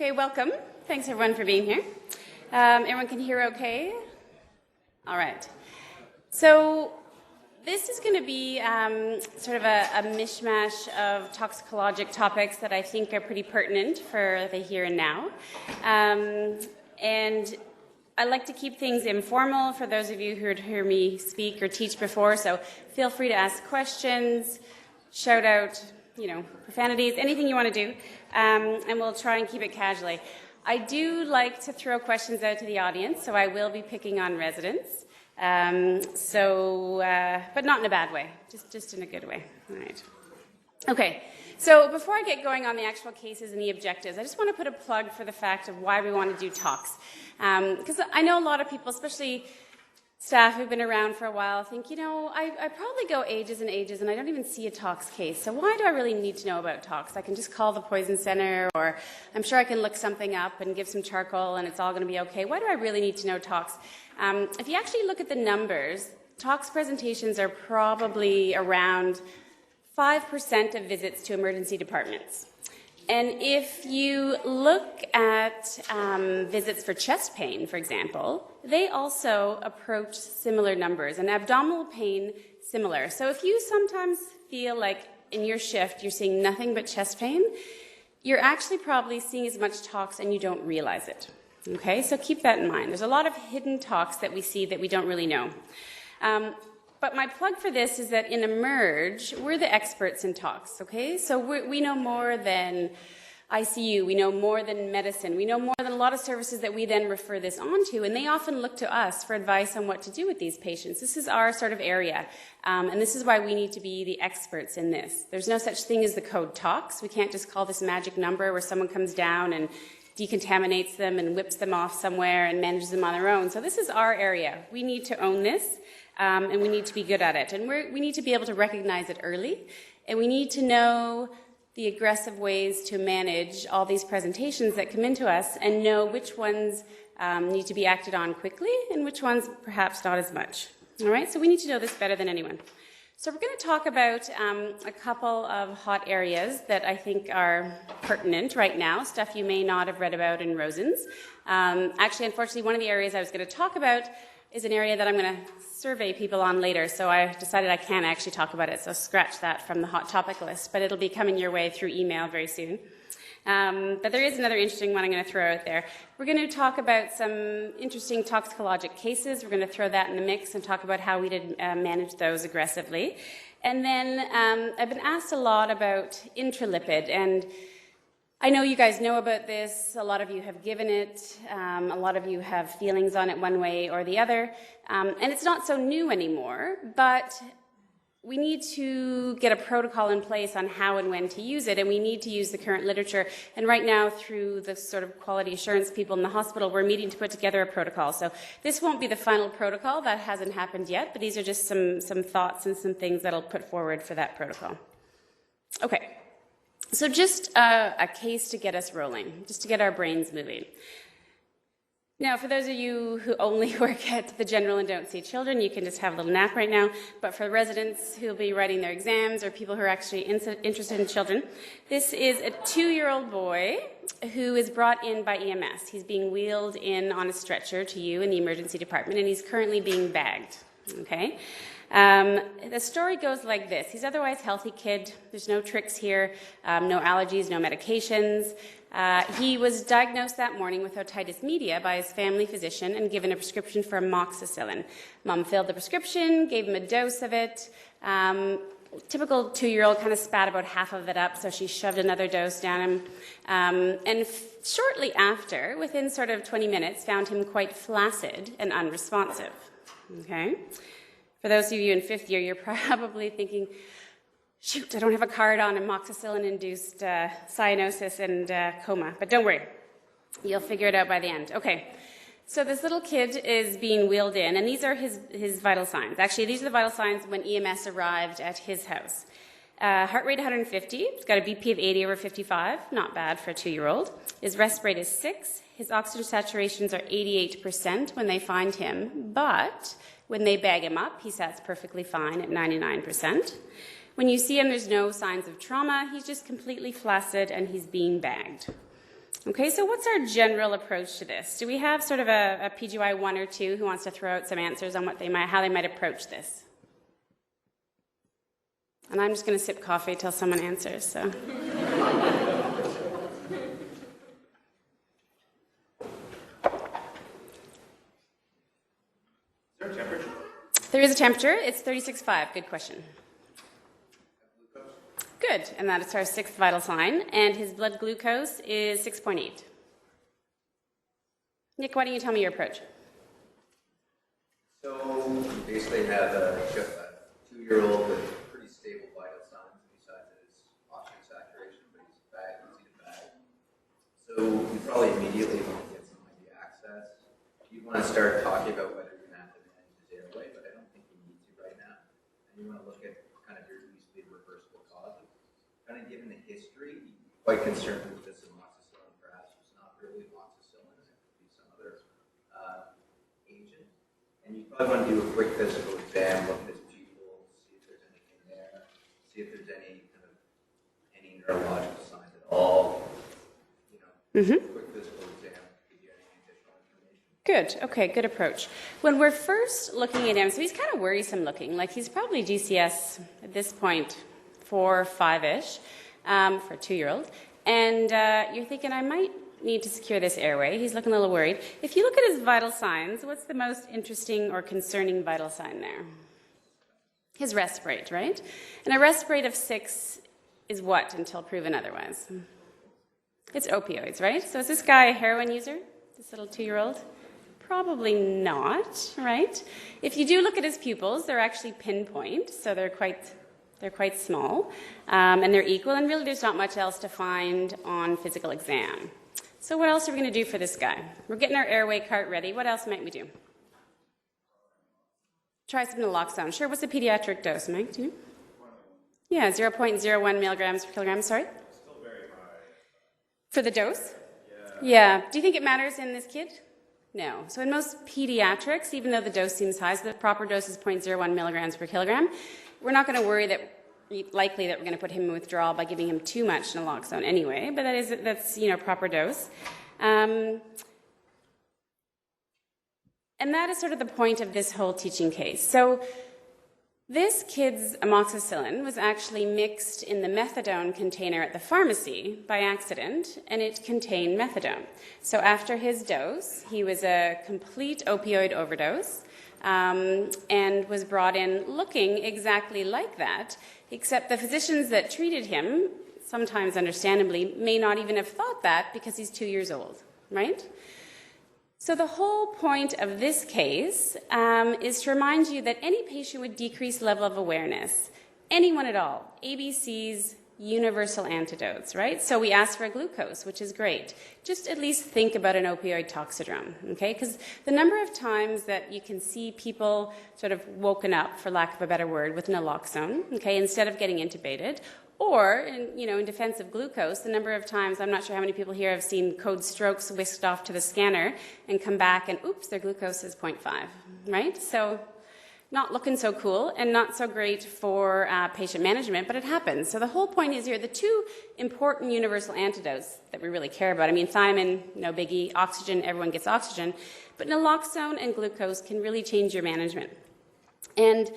Okay, welcome. Thanks everyone for being here. Everyone can hear okay? All right. So this is going to be sort of a mishmash of toxicologic topics that I think are pretty pertinent for the here and now. And I like to keep things informal for those of you who heard hear me speak or teach before, so feel free to ask questions, shout out, profanities, anything you want to do, and we'll try and keep it casually. I do like to throw questions out to the audience, so I will be picking on residents, but not in a bad way, just in a good way. All right. Okay, so before I get going on the actual cases and the objectives, I just want to put a plug for the fact of why we want to do talks. Because I know a lot of people, especially staff who've been around for a while, think, I probably go ages and ages and I don't even see a tox case. So why do I really need to know about tox? I can just call the poison center, or I'm sure I can look something up and give some charcoal and it's all going to be okay. Why do I really need to know tox? If you actually look at the numbers, tox presentations are probably around 5% of visits to emergency departments. And if you look at visits for chest pain, for example, they also approach similar numbers, and abdominal pain similar. So if you sometimes feel like in your shift you're seeing nothing but chest pain, you're actually probably seeing as much tox and you don't realize it. Okay, so keep that in mind. There's a lot of hidden tox that we see that we don't really know. But my plug for this is that in Emerge, we're the experts in tox, okay? So we know more than ICU, we know more than medicine, we know more than a lot of services that we then refer this on to, and they often look to us for advice on what to do with these patients. This is our sort of area, and this is why we need to be the experts in this. There's no such thing as the code tox. We can't just call this magic number where someone comes down and decontaminates them and whips them off somewhere and manages them on their own. So this is our area. We need to own this. And we need to be good at it. And we need to be able to recognize it early. And we need to know the aggressive ways to manage all these presentations that come into us and know which ones need to be acted on quickly and which ones perhaps not as much. All right? So we need to know this better than anyone. So we're going to talk about a couple of hot areas that I think are pertinent right now, stuff you may not have read about in Rosen's. Actually, unfortunately, one of the areas I was going to talk about is an area that I'm going to survey people on later, so I decided I can't actually talk about it, so scratch that from the hot topic list, but it'll be coming your way through email very soon. But there is another interesting one I'm going to throw out there. We're going to talk about some interesting toxicologic cases. We're going to throw that in the mix and talk about how we did manage those aggressively. And then I've been asked a lot about Intralipid, and I know you guys know about this. A lot of you have given it. A lot of you have feelings on it one way or the other. And it's not so new anymore, but we need to get a protocol in place on how and when to use it, and we need to use the current literature. And right now, through the sort of quality assurance people in the hospital, we're meeting to put together a protocol. So this won't be the final protocol. That hasn't happened yet, but these are just some thoughts and some things that I'll put forward for that protocol. Okay. So just a case to get us rolling, just to get our brains moving. Now, for those of you who only work at the general and don't see children, you can just have a little nap right now. But for residents who will be writing their exams or people who are actually interested in children, this is a 2-year-old boy who is brought in by EMS. He's being wheeled in on a stretcher to you in the emergency department, and he's currently being bagged. Okay? The story goes like this. He's otherwise healthy kid. There's no tricks here, no allergies, no medications. He was diagnosed that morning with otitis media by his family physician and given a prescription for amoxicillin. Mom filled the prescription, gave him a dose of it. Typical 2-year-old kind of spat about half of it up, so she shoved another dose down him. And shortly after, within sort of 20 minutes, found him quite flaccid and unresponsive. Okay? For those of you in 5th year, you're probably thinking, shoot, I don't have a card on amoxicillin-induced cyanosis and coma. But don't worry. You'll figure it out by the end. Okay. So this little kid is being wheeled in, and these are his vital signs. Actually, these are the vital signs when EMS arrived at his house. Heart rate 150. He's got a BP of 80 over 55. Not bad for a 2-year-old. His rest rate is 6. His oxygen saturations are 88% when they find him, but when they bag him up, he sats perfectly fine at 99%. When you see him, there's no signs of trauma. He's just completely flaccid, and he's being bagged. Okay, so what's our general approach to this? Do we have sort of a PGY 1 or 2 who wants to throw out some answers on how they might approach this? And I'm just going to sip coffee till someone answers. So. Is there a temperature? There is a temperature. It's 36.5. Good question. Good, and that is our 6th vital sign, and his blood glucose is 6.8. Nick, why don't you tell me your approach? So you basically have a 2-year-old with pretty stable vital signs besides his oxygen saturation, but he's easy to bag. So you probably immediately want to get some IV access. You want to start talking about whether you're going to have to manage his airway, but I don't think you need to right now. And you want to look at kind of your least big reversible causes. Kind of given the history, quite concerned with this amoxicillin, perhaps it's not really amoxicillin, it could be some other agent. And you probably want to do a quick physical exam, look at his pupils, see if there's anything there, see if there's any neurological signs at all. Quick physical exam to give you any additional information. Good. Okay, good approach. When we're first looking at him, so he's kind of worrisome looking, like he's probably GCS at this point 4, 5-ish for a 2-year-old. And you're thinking, I might need to secure this airway. He's looking a little worried. If you look at his vital signs, what's the most interesting or concerning vital sign there? His rest rate, right? And a rest rate of 6 is what until proven otherwise? It's opioids, right? So is this guy a heroin user, this little 2-year-old? Probably not, right? If you do look at his pupils, they're actually pinpoint, so they're quite small, and they're equal, and really there's not much else to find on physical exam. So what else are we going to do for this guy? We're getting our airway cart ready. What else might we do? Try some naloxone. Sure, what's the pediatric dose, Mike? Do you know? Yeah, 0.01 milligrams per kilogram, sorry? Still very high. For the dose? Yeah. Do you think it matters in this kid? No. So in most pediatrics, even though the dose seems high, so the proper dose is 0.01 milligrams per kilogram, we're not going to worry that likely that we're going to put him in withdrawal by giving him too much naloxone anyway, but that's proper dose. And that is sort of the point of this whole teaching case. So this kid's amoxicillin was actually mixed in the methadone container at the pharmacy by accident, and it contained methadone. So after his dose, he was a complete opioid overdose, and was brought in looking exactly like that, except the physicians that treated him, sometimes understandably, may not even have thought that because he's 2 years old, right? So the whole point of this case is to remind you that any patient with decreased level of awareness, anyone at all, ABCs, universal antidotes, right? So we ask for a glucose, which is great. Just at least think about an opioid toxidrome, okay? Because the number of times that you can see people sort of woken up, for lack of a better word, with naloxone, okay, instead of getting intubated, or, in defense of glucose, the number of times, I'm not sure how many people here have seen code strokes whisked off to the scanner and come back and, oops, their glucose is 0.5, right? So not looking so cool and not so great for patient management, but it happens. So the whole point is here, the two important universal antidotes that we really care about. I mean, thiamine, no biggie, oxygen, everyone gets oxygen, but naloxone and glucose can really change your management. And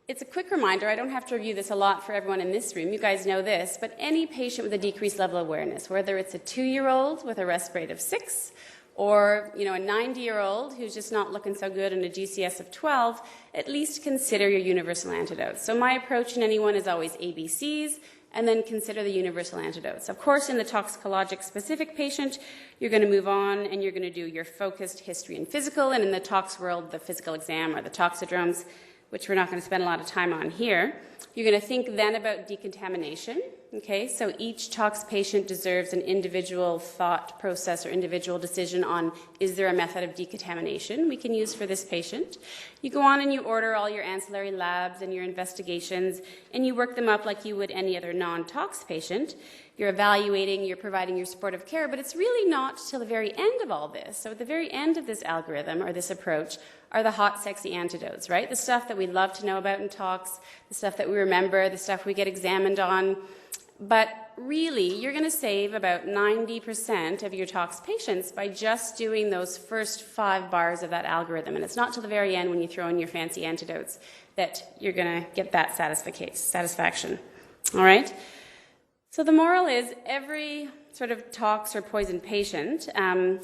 it's a quick reminder, I don't have to review this a lot for everyone in this room, you guys know this, but any patient with a decreased level of awareness, whether it's a 2-year-old with a rest rate of 6, or a 90-year-old who's just not looking so good and a GCS of 12, at least consider your universal antidotes. So my approach in anyone is always ABCs, and then consider the universal antidotes. Of course, in the toxicologic specific patient, you're going to move on and you're going to do your focused history and physical, and in the tox world, the physical exam or the toxidromes, which we're not going to spend a lot of time on here. You're going to think then about decontamination. Okay, so each tox patient deserves an individual thought process or individual decision on, is there a method of decontamination we can use for this patient? You go on and you order all your ancillary labs and your investigations, and you work them up like you would any other non-tox patient. You're evaluating, you're providing your supportive care, but it's really not till the very end of all this. So at the very end of this algorithm or this approach are the hot, sexy antidotes, right? The stuff that we love to know about in talks, the stuff that we remember, the stuff we get examined on. But really, you're going to save about 90% of your tox patients by just doing those first 5 bars of that algorithm. And it's not till the very end when you throw in your fancy antidotes that you're going to get that satisfaction. All right? So the moral is every sort of tox or poison patient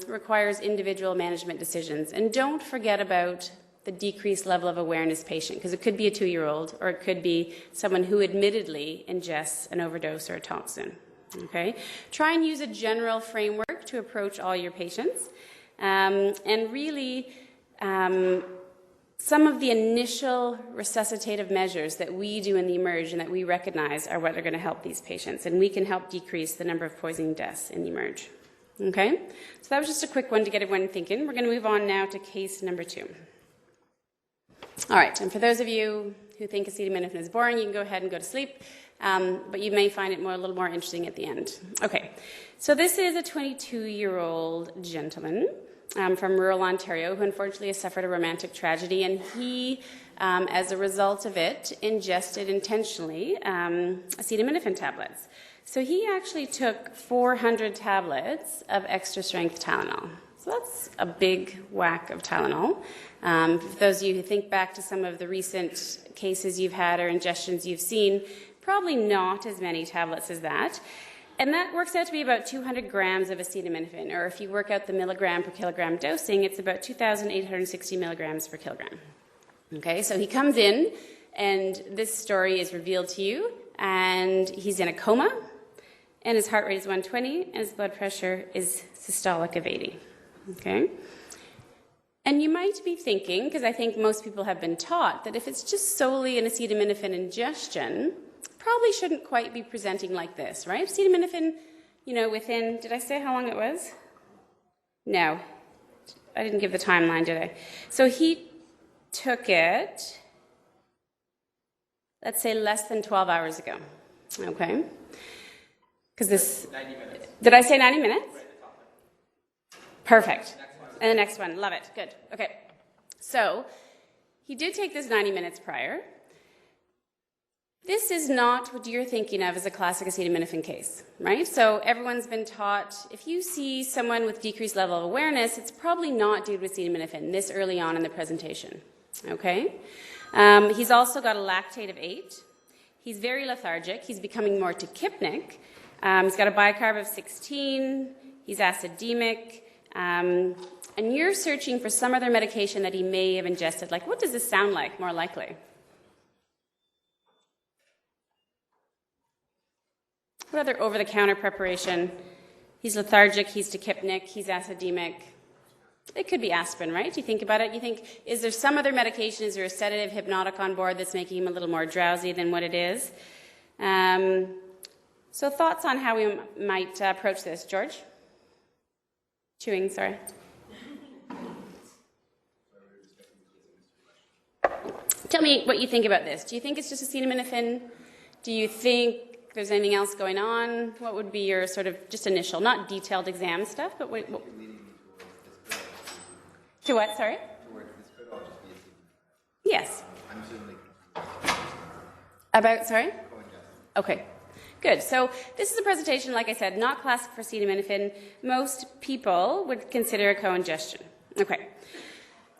requires individual management decisions. And don't forget about the decreased level of awareness patient, because it could be a 2-year-old or it could be someone who admittedly ingests an overdose or a toxin. Okay? Try and use a general framework to approach all your patients. And really, some of the initial resuscitative measures that we do in the eMERGE and that we recognize are what are going to help these patients, and we can help decrease the number of poisoning deaths in the eMERGE. Okay? So that was just a quick one to get everyone thinking. We're going to move on now to case number 2. All right, and for those of you who think acetaminophen is boring, you can go ahead and go to sleep, but you may find it a little more interesting at the end. Okay, so this is a 22-year-old gentleman from rural Ontario who unfortunately has suffered a romantic tragedy, and he, as a result of it, ingested intentionally acetaminophen tablets. So he actually took 400 tablets of extra-strength Tylenol. So that's a big whack of Tylenol. For those of you who think back to some of the recent cases you've had or ingestions you've seen, probably not as many tablets as that. And that works out to be about 200 grams of acetaminophen, or if you work out the milligram per kilogram dosing, it's about 2,860 milligrams per kilogram. Okay, so he comes in, and this story is revealed to you, and he's in a coma, and his heart rate is 120, and his blood pressure is systolic of 80. Okay? And you might be thinking, because I think most people have been taught, that if it's just solely an acetaminophen ingestion, probably shouldn't quite be presenting like this, right? Acetaminophen, within, did I say how long it was? No. I didn't give the timeline, did I? So he took it, let's say less than 12 hours ago. Okay? Because this... 90 minutes. Did I say 90 minutes? Right at the top. Perfect. And the next one, love it, good. Okay, so he did take this 90 minutes prior. This is not what you're thinking of as a classic acetaminophen case, right? So everyone's been taught, if you see someone with decreased level of awareness, it's probably not due to acetaminophen this early on in the presentation, okay? He's also got a lactate of 8. He's very lethargic. He's becoming more tachypnic. He's got a bicarb of 16. He's acidemic. And you're searching for some other medication that he may have ingested. Like, what does this sound like, more likely? What other over-the-counter preparation? He's lethargic, he's tachypnic, he's acidemic. It could be aspirin, right? You think about it, you think, is there some other medication, is there a sedative hypnotic on board that's making him a little more drowsy than what it is? So thoughts on how we might approach this, George? Chewing, sorry. Tell me what you think about this. Do you think it's just acetaminophen? Do you think there's anything else going on? What would be your sort of just initial, not detailed exam stuff, but what to what, sorry? Yes. About, sorry? Okay, good. So this is a presentation, like I said, not classic for acetaminophen. Most people would consider a co-ingestion. Okay.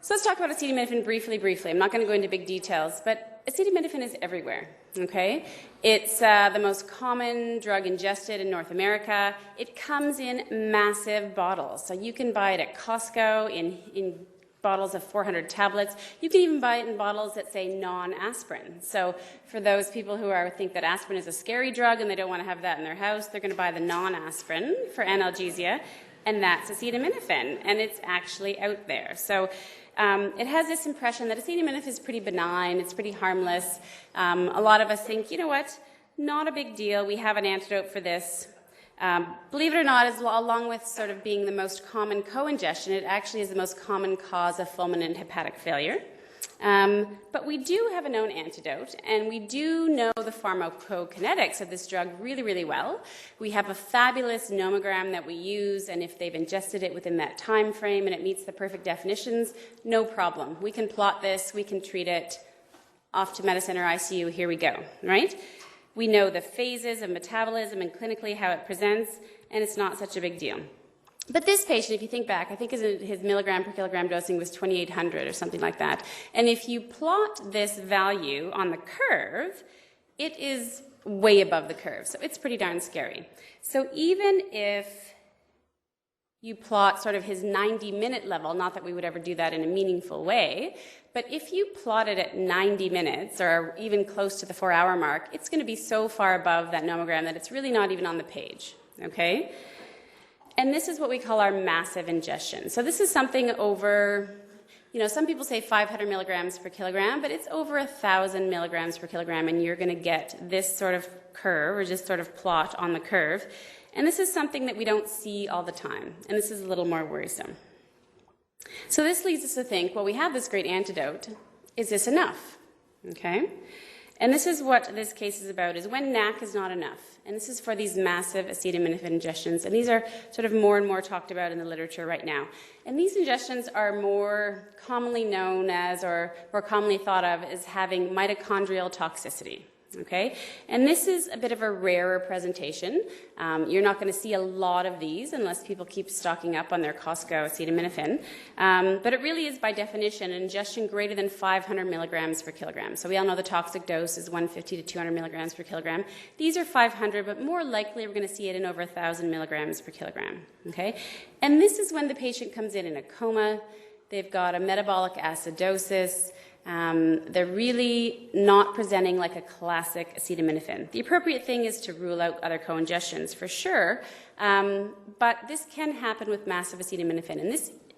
So let's talk about acetaminophen briefly. I'm not going to go into big details, but acetaminophen is everywhere, okay? It's the most common drug ingested in North America. It comes in massive bottles. So you can buy it at Costco in bottles of 400 tablets. You can even buy it in bottles that say non-aspirin. So for those people who think that aspirin is a scary drug and they don't want to have that in their house, they're going to buy the non-aspirin for analgesia, and that's acetaminophen, and it's actually out there. So it has this impression that acetaminophen is pretty benign, it's pretty harmless. A lot of us think, you know what, not a big deal, we have an antidote for this. Believe it or not, along with sort of being the most common co-ingestion, it actually is the most common cause of fulminant hepatic failure. But we do have a known antidote, and we do know the pharmacokinetics of this drug really, really well. We have a fabulous nomogram that we use, and if they've ingested it within that time frame and it meets the perfect definitions, no problem. We can plot this, we can treat it, off to medicine or ICU, here we go, right? We know the phases of metabolism and clinically how it presents, and it's not such a big deal. But this patient, if you think back, I think his milligram per kilogram dosing was 2,800 or something like that. And if you plot this value on the curve, it is way above the curve. So it's pretty darn scary. So even if you plot sort of his 90-minute level, not that we would ever do that in a meaningful way, but if you plot it at 90 minutes or even close to the 4-hour mark, it's going to be so far above that nomogram that it's really not even on the page, okay? And this is what we call our massive ingestion. So this is something over, some people say 500 milligrams per kilogram, but it's over 1,000 milligrams per kilogram, and you're going to get this sort of curve, or just sort of plot on the curve. And this is something that we don't see all the time, and this is a little more worrisome. So this leads us to think, well, we have this great antidote. Is this enough? Okay? And this is what this case is about, is when NAC is not enough. And this is for these massive acetaminophen ingestions. And these are sort of more and more talked about in the literature right now. And these ingestions are more commonly known as, or more commonly thought of as having mitochondrial toxicity. Okay, and this is a bit of a rarer presentation. You're not going to see a lot of these unless people keep stocking up on their Costco acetaminophen. But it really is, by definition, an ingestion greater than 500 milligrams per kilogram. So we all know the toxic dose is 150 to 200 milligrams per kilogram. These are 500, but more likely we're going to see it in over 1,000 milligrams per kilogram. Okay, and this is when the patient comes in a coma. They've got a metabolic acidosis. They're really not presenting like a classic acetaminophen. The appropriate thing is to rule out other co-ingestions for sure, but this can happen with massive acetaminophen. And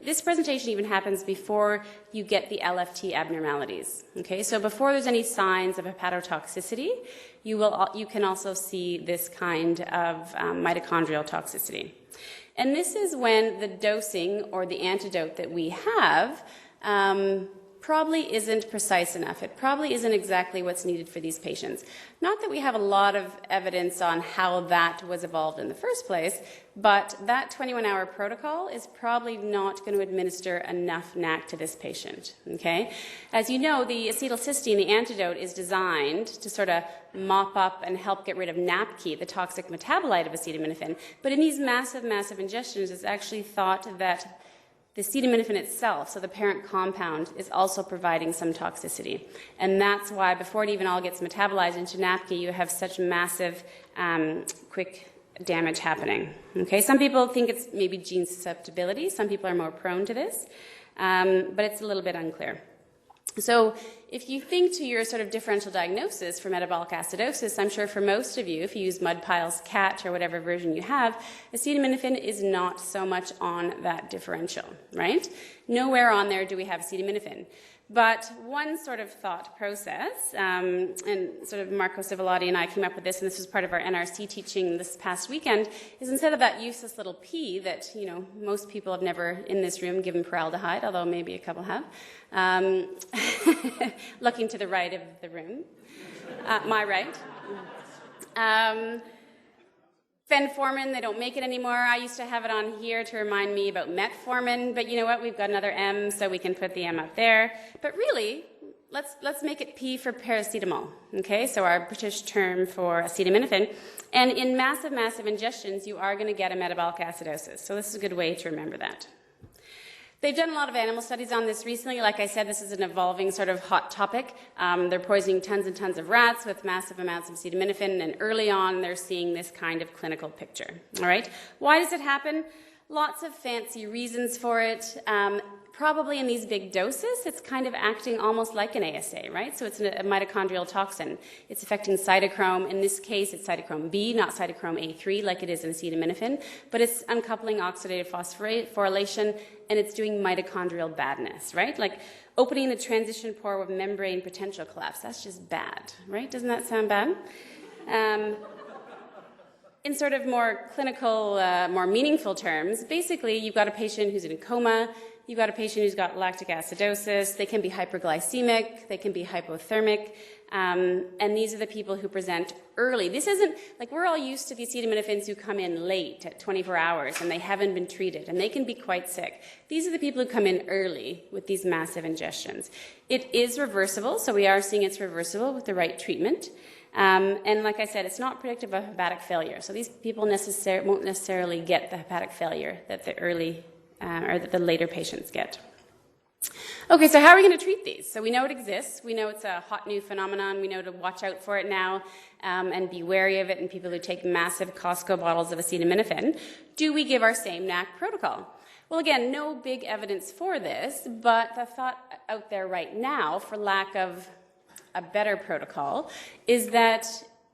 this presentation even happens before you get the LFT abnormalities. Okay, so before there's any signs of hepatotoxicity, you can also see this kind of mitochondrial toxicity. And this is when the dosing or the antidote that we have probably isn't precise enough. It probably isn't exactly what's needed for these patients. Not that we have a lot of evidence on how that was evolved in the first place, but that 21-hour protocol is probably not going to administer enough NAC to this patient. Okay? As you know, the acetylcysteine, the antidote, is designed to sort of mop up and help get rid of NAPK, the toxic metabolite of acetaminophen. But in these massive, massive ingestions, it's actually thought that the acetaminophen itself, so the parent compound, is also providing some toxicity. And that's why before it even all gets metabolized into NAPK, you have such massive, quick damage happening. Okay, some people think it's maybe gene susceptibility. Some people are more prone to this, but it's a little bit unclear. So if you think to your sort of differential diagnosis for metabolic acidosis, I'm sure for most of you, if you use Mudpile's CAT or whatever version you have, acetaminophen is not so much on that differential, right? Nowhere on there do we have acetaminophen. But one sort of thought process, and sort of Marco Civilotti and I came up with this, and this was part of our NRC teaching this past weekend, is instead of that useless little P that, most people have never in this room given paraldehyde, although maybe a couple have, looking to the right of the room, my right. Fenformin, they don't make it anymore. I used to have it on here to remind me about metformin, but you know what? We've got another M, so we can put the M up there. But really, let's make it P for paracetamol, okay? So our British term for acetaminophen. And in massive, massive ingestions, you are going to get a metabolic acidosis. So this is a good way to remember that. They've done a lot of animal studies on this recently. Like I said, this is an evolving sort of hot topic. They're poisoning tons and tons of rats with massive amounts of acetaminophen, and early on they're seeing this kind of clinical picture. All right? Why does it happen? Lots of fancy reasons for it. Probably in these big doses, it's kind of acting almost like an ASA, right? So it's a mitochondrial toxin. It's affecting cytochrome. In this case, it's cytochrome B, not cytochrome A3 like it is in acetaminophen, but it's uncoupling oxidative phosphorylation, and it's doing mitochondrial badness, right? Like opening the transition pore with membrane potential collapse. That's just bad, right? Doesn't that sound bad? In sort of more clinical, more meaningful terms, basically you've got a patient who's in a coma, you've got a patient who's got lactic acidosis, they can be hyperglycemic, they can be hypothermic, and these are the people who present early. This isn't, like we're all used to the acetaminophen who come in late at 24 hours and they haven't been treated and they can be quite sick. These are the people who come in early with these massive ingestions. It is reversible, so we are seeing it's reversible with the right treatment. And like I said, it's not predictive of hepatic failure. So these people won't necessarily get the hepatic failure that the early or that the later patients get. Okay, so how are we going to treat these? So we know it exists. We know it's a hot new phenomenon. We know to watch out for it now and be wary of it in people who take massive Costco bottles of acetaminophen. Do we give our same NAC protocol? Well, again, no big evidence for this, but the thought out there right now, for lack of a better protocol, is that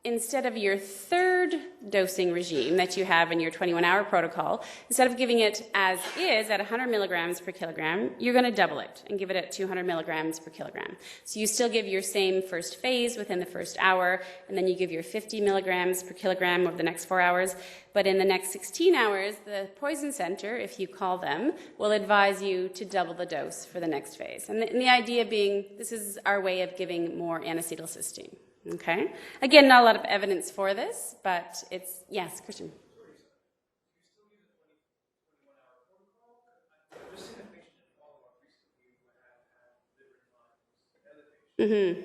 instead of your third dosing regime that you have in your 21-hour protocol, instead of giving it as is at 100 milligrams per kilogram, you're going to double it and give it at 200 milligrams per kilogram. So you still give your same first phase within the first hour, and then you give your 50 milligrams per kilogram over the next 4 hours. But in the next 16 hours, the poison center, if you call them, will advise you to double the dose for the next phase. And the idea being, this is our way of giving more N-acetylcysteine. Okay. Again, not a lot of evidence for this, but it's, yes, Christian. Mm-hmm.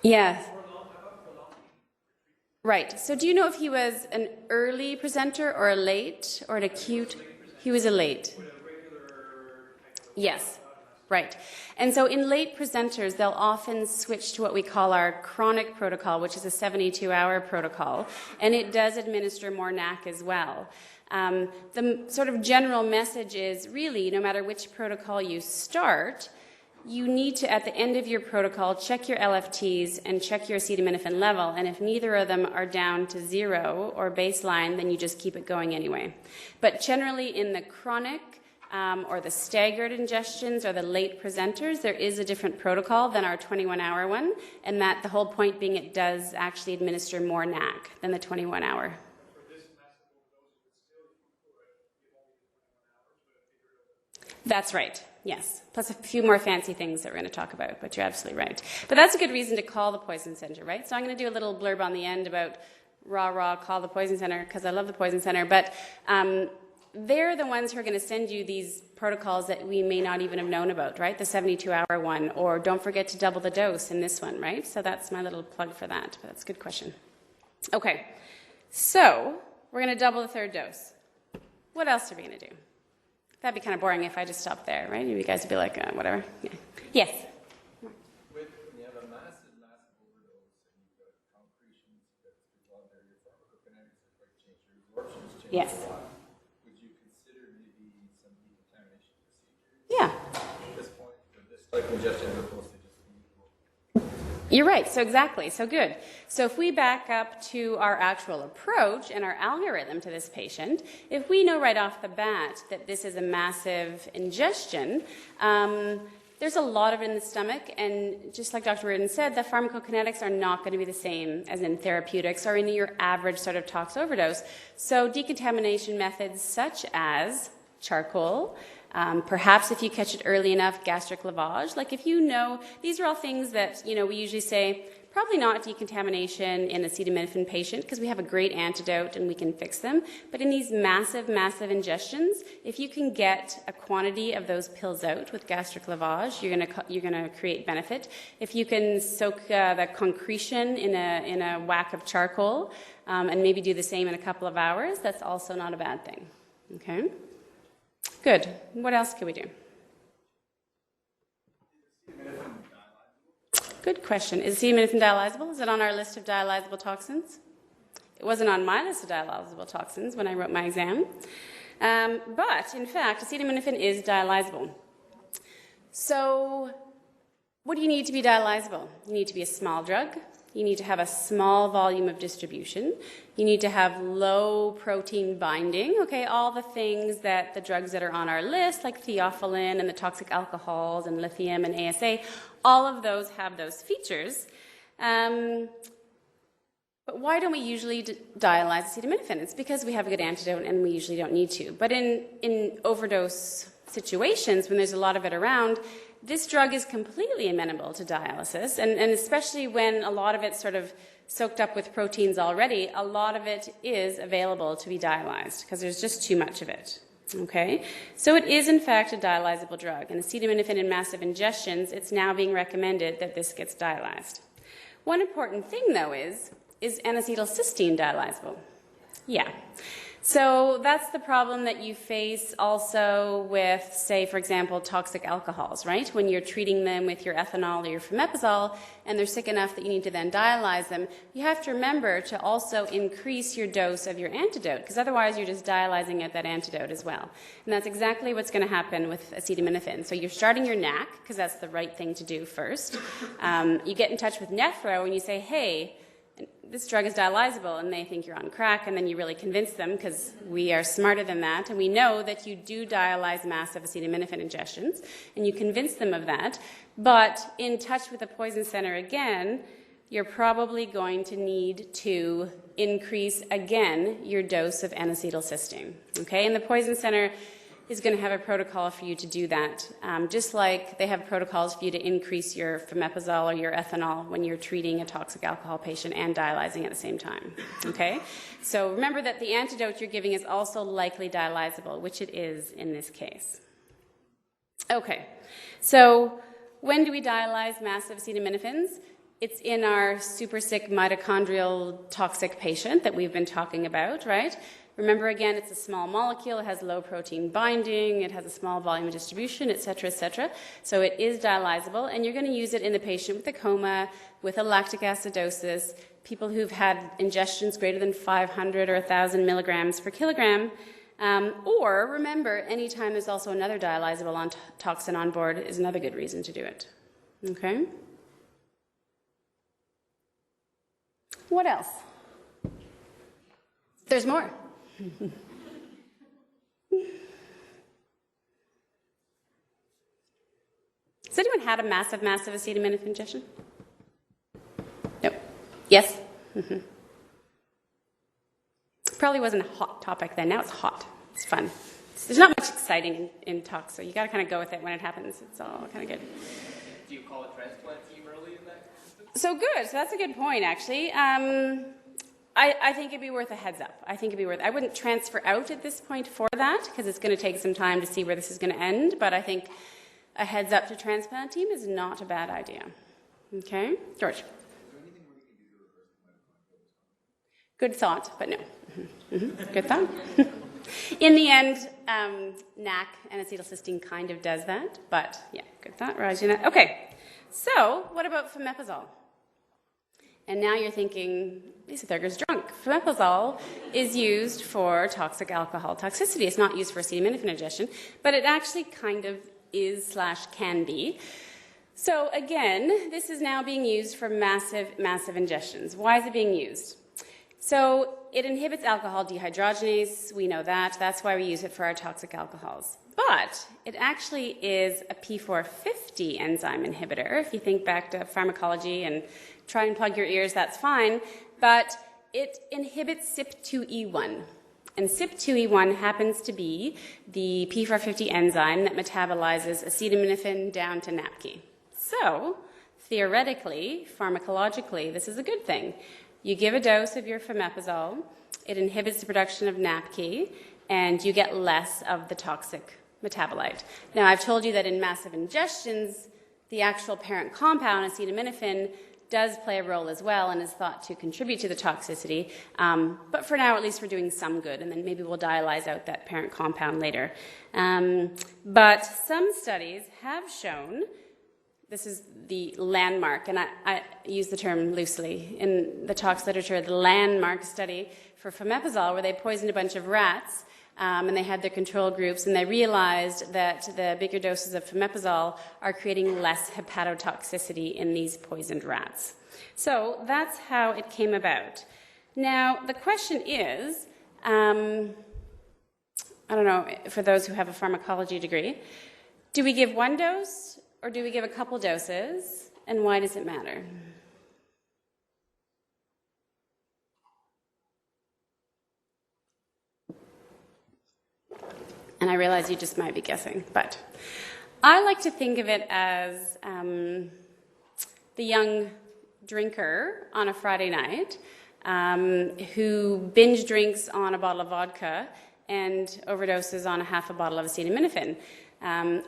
Yes. Right. So do you know if he was an early presenter or a late or an acute? He was a late. Yes. Right. And so in late presenters, they'll often switch to what we call our chronic protocol, which is a 72-hour protocol, and it does administer more NAC as well. The sort of general message is really, no matter which protocol you start, you need to, at the end of your protocol, check your LFTs and check your acetaminophen level, and if neither of them are down to 0 or baseline, then you just keep it going anyway. But generally in the chronic, or the staggered ingestions or the late presenters, there is a different protocol than our 21-hour one, and that the whole point being it does actually administer more NAC than the 21-hour. That's right, yes. Plus a few more fancy things that we're going to talk about, but you're absolutely right. But that's a good reason to call the poison center, right? So I'm going to do a little blurb on the end about call the poison center, because I love the poison center, but they're the ones who are going to send you these protocols that we may not even have known about, right? The 72-hour one, or don't forget to double the dose in this one, right? So that's my little plug for that, but that's a good question. Okay, so we're going to double the third dose. What else are we going to do? That'd be kind of boring if I just stopped there, right? You guys would be like, whatever. Yeah. Yes? When you have a massive overdose and you've got concretions that's involved there, your pharmacokinetics are quite changed, your absorptions change Yes. a lot. Would you consider maybe some decontamination procedures? Yeah. At this point, for this type of ingestion as opposed to just You're right, so exactly, so good. So if we back up to our actual approach and our algorithm to this patient, if we know right off the bat that this is a massive ingestion, there's a lot of it in the stomach, and just like Dr. Reardon said, the pharmacokinetics are not going to be the same as in therapeutics or in your average sort of tox overdose. So decontamination methods such as charcoal, perhaps if you catch it early enough, gastric lavage. Like if you know, these are all things that, we usually say, probably not decontamination in a acetaminophen patient because we have a great antidote and we can fix them. But in these massive, massive ingestions, if you can get a quantity of those pills out with gastric lavage, you're gonna create benefit. If you can soak the concretion in a whack of charcoal and maybe do the same in a couple of hours, that's also not a bad thing. Okay? Good. What else can we do? Good question. Is acetaminophen dialyzable? Is it on our list of dialyzable toxins? It wasn't on my list of dialyzable toxins when I wrote my exam. But, in fact, acetaminophen is dialyzable. So, what do you need to be dialyzable? You need to be a small drug. You need to have a small volume of distribution. You need to have low protein binding, okay, all the things that the drugs that are on our list, like theophylline and the toxic alcohols and lithium and ASA, all of those have those features. But why don't we usually dialyze acetaminophen? It's because we have a good antidote and we usually don't need to. But in overdose situations, when there's a lot of it around, this drug is completely amenable to dialysis, and especially when a lot of it's sort of soaked up with proteins already, a lot of it is available to be dialyzed because there's just too much of it. Okay, so it is in fact a dialyzable drug, and acetaminophen in massive ingestions, it's now being recommended that this gets dialyzed. One important thing, though, is N-acetylcysteine dialyzable? Yeah. So that's the problem that you face also with, say, for example, toxic alcohols, right? When you're treating them with your ethanol or your fomepizole and they're sick enough that you need to then dialyze them, you have to remember to also increase your dose of your antidote, because otherwise you're just dialyzing at that antidote as well. And that's exactly what's going to happen with acetaminophen. So you're starting your NAC, because that's the right thing to do first. You get in touch with nephro and you say, hey, this drug is dialyzable, and they think you're on crack, and then you really convince them, because we are smarter than that, and we know that you do dialyze massive acetaminophen ingestions, and you convince them of that. But in touch with the poison center again, you're probably going to need to increase again your dose of N-acetylcysteine. Okay, and the poison center is going to have a protocol for you to do that, just like they have protocols for you to increase your fomepizole or your ethanol when you're treating a toxic alcohol patient and dialyzing at the same time. Okay? So remember that the antidote you're giving is also likely dialyzable, which it is in this case. Okay, so when do we dialyze massive acetaminophen? It's in our super sick mitochondrial toxic patient that we've been talking about, right? Remember, again, it's a small molecule, it has low protein binding, it has a small volume of distribution, et cetera, so it is dialyzable, and you're going to use it in the patient with a coma, with a lactic acidosis, people who've had ingestions greater than 500 or 1,000 milligrams per kilogram, or remember, anytime there's also another dialyzable toxin on board is another good reason to do it. Okay? What else? There's more. Has anyone had a massive acetaminophen ingestion? No. Yes? Probably wasn't a hot topic then. Now it's hot. It's fun. There's not much exciting in talks, so you got to kind of go with it when it happens. It's all kind of good. Do you call a transplant team early in that instance? So good. So that's a good point, actually. I think it'd be worth a heads up. I wouldn't transfer out at this point for that, because it's going to take some time to see where this is going to end, but I think a heads up to transplant team is not a bad idea. Okay? George? Is there anything more you can do to reverse the mitochondrial? Good thought, but no. Good thought. In the end, NAC and acetylcysteine kind of does that, but yeah, good thought. Rajina. Okay, so what about fomepizole? And now you're thinking, Lisa Thurgur's drunk. Fomepizole is used for toxic alcohol toxicity. It's not used for acetaminophen ingestion, but it actually kind of is / can be. So again, this is now being used for massive ingestions. Why is it being used? So it inhibits alcohol dehydrogenase. We know that. That's why we use it for our toxic alcohols. But it actually is a P450 enzyme inhibitor. If you think back to pharmacology and try and plug your ears, that's fine. But it inhibits CYP2E1. And CYP2E1 happens to be the P450 enzyme that metabolizes acetaminophen down to NAPK. So, theoretically, pharmacologically, this is a good thing. You give a dose of your fomepizole, it inhibits the production of NAPK, and you get less of the toxic metabolite. Now, I've told you that in massive ingestions, the actual parent compound, acetaminophen, does play a role as well and is thought to contribute to the toxicity. But for now, at least, we're doing some good, and then maybe we'll dialyze out that parent compound later. But some studies have shown, this is the landmark, and I use the term loosely in the tox literature, the landmark study for fomepizole, where they poisoned a bunch of rats, and they had their control groups, and they realized that the bigger doses of fomepizole are creating less hepatotoxicity in these poisoned rats. So that's how it came about. Now, the question is, I don't know, for those who have a pharmacology degree, do we give one dose or do we give a couple doses, and why does it matter? And I realize you just might be guessing, but I like to think of it as the young drinker on a Friday night who binge drinks on a bottle of vodka and overdoses on a half a bottle of acetaminophen.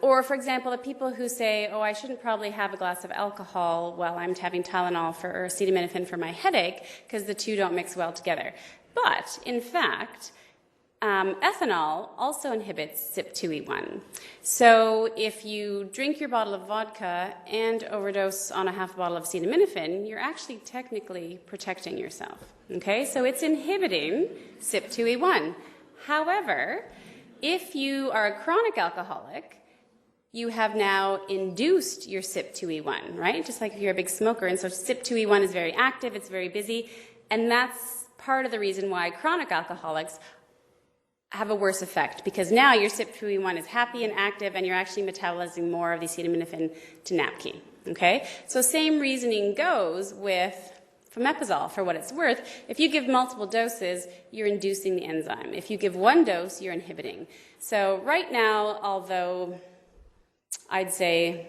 Or, for example, the people who say, oh, I shouldn't probably have a glass of alcohol while I'm having Tylenol or acetaminophen for my headache because the two don't mix well together. But, in fact, ethanol also inhibits CYP2E1. So if you drink your bottle of vodka and overdose on a half a bottle of acetaminophen, you're actually technically protecting yourself. Okay? So it's inhibiting CYP2E1. However, if you are a chronic alcoholic, you have now induced your CYP2E1, right? Just like if you're a big smoker. And so CYP2E1 is very active, it's very busy, and that's part of the reason why chronic alcoholics have a worse effect, because now your CYP2E1 is happy and active, and you're actually metabolizing more of the acetaminophen to napkin, okay? So same reasoning goes with fomepizole, for what it's worth. If you give multiple doses, you're inducing the enzyme. If you give one dose, you're inhibiting. So right now, although I'd say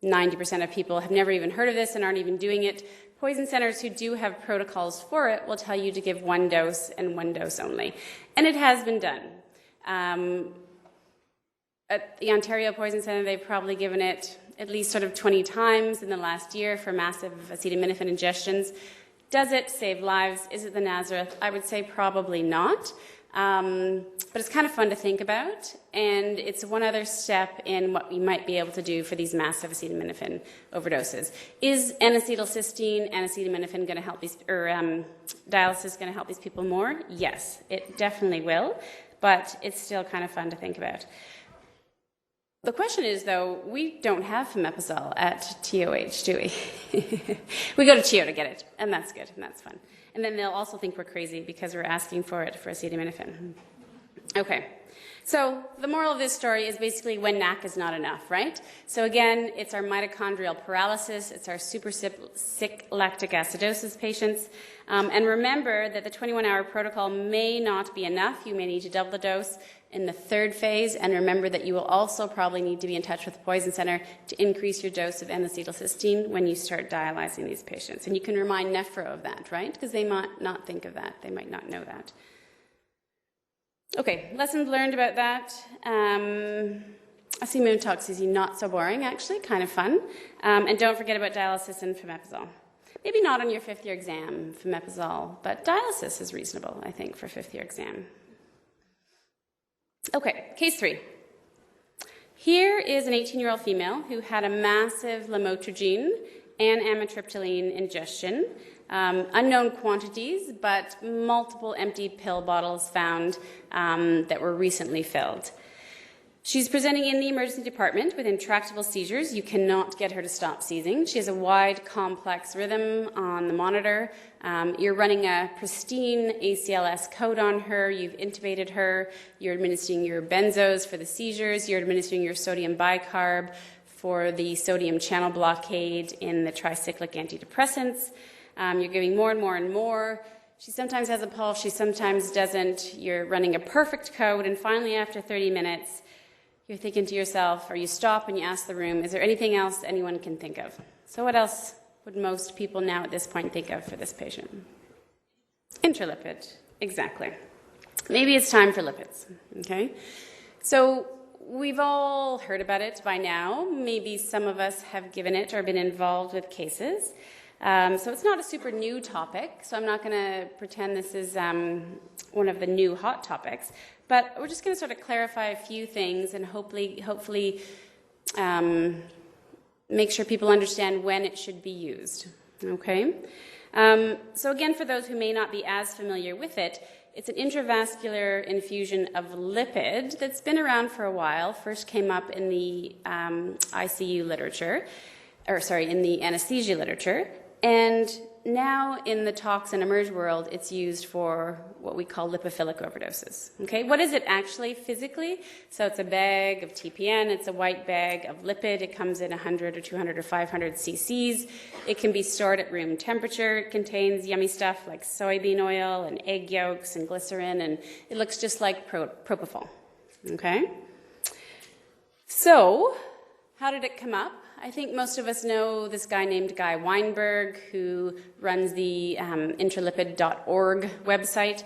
90% of people have never even heard of this and aren't even doing it, poison centers who do have protocols for it will tell you to give one dose and one dose only. And it has been done. At the Ontario Poison Center, they've probably given it at least sort of 20 times in the last year for massive acetaminophen ingestions. Does it save lives? Is it the Nazareth? I would say probably not. But it's kind of fun to think about, and it's one other step in what we might be able to do for these massive acetaminophen overdoses. Is N-acetylcysteine and acetaminophen going to help these, or dialysis going to help these people more? Yes, it definitely will, but it's still kind of fun to think about. The question is, though, we don't have fomepizole at TOH, do we? We go to CHEO to get it, and that's good, and that's fun. And then they'll also think we're crazy because we're asking for it for acetaminophen. Okay, so the moral of this story is basically when NAC is not enough, right? So again, it's our mitochondrial paralysis, it's our super sick lactic acidosis patients. And remember that the 21-hour protocol may not be enough. You may need to double the dose in the third phase, and remember that you will also probably need to be in touch with the Poison Center to increase your dose of N-acetylcysteine when you start dialyzing these patients. And you can remind nephro of that, right? Because they might not think of that. They might not know that. Okay, lessons learned about that. Acetaminophen not so boring, actually, kind of fun. And don't forget about dialysis and fomepizole. Maybe not on your fifth-year exam, fomepizole, but dialysis is reasonable, I think, for fifth-year exam. Okay, case 3. Here is an 18-year-old female who had a massive lamotrigine and amitriptyline ingestion. Unknown quantities, but multiple empty pill bottles found that were recently filled. She's presenting in the emergency department with intractable seizures. You cannot get her to stop seizing. She has a wide, complex rhythm on the monitor. You're running a pristine ACLS code on her. You've intubated her. You're administering your benzos for the seizures. You're administering your sodium bicarb for the sodium channel blockade in the tricyclic antidepressants. You're giving more and more and more. She sometimes has a pulse. She sometimes doesn't. You're running a perfect code. And finally, after 30 minutes, you're thinking to yourself, or you stop and you ask the room, is there anything else anyone can think of? So what else would most people now at this point think of for this patient? Intralipid, exactly. Maybe it's time for lipids, okay? So we've all heard about it by now. Maybe some of us have given it or been involved with cases. So it's not a super new topic, so I'm not going to pretend this is one of the new hot topics. But we're just going to sort of clarify a few things and hopefully make sure people understand when it should be used. Okay? So again, for those who may not be as familiar with it, it's an intravascular infusion of lipid that's been around for a while. First came up in the ICU literature, in the anesthesia literature. And now in the tox and emerge world, it's used for what we call lipophilic overdoses. Okay, what is it actually physically? So it's a bag of TPN, it's a white bag of lipid, it comes in 100 or 200 or 500 cc's. It can be stored at room temperature, it contains yummy stuff like soybean oil and egg yolks and glycerin, and it looks just like propofol. Okay? So, how did it come up? I think most of us know this guy named Guy Weinberg, who runs the Intralipid.org website,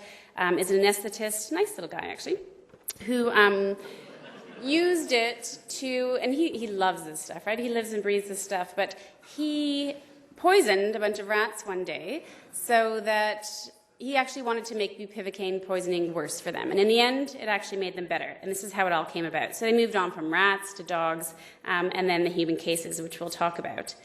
is an anesthetist, nice little guy actually, who used it to, and he loves this stuff, right? He lives and breathes this stuff, but he poisoned a bunch of rats one day so that he actually wanted to make bupivacaine poisoning worse for them. And in the end, it actually made them better. And this is how it all came about. So they moved on from rats to dogs, and then the human cases, which we'll talk about.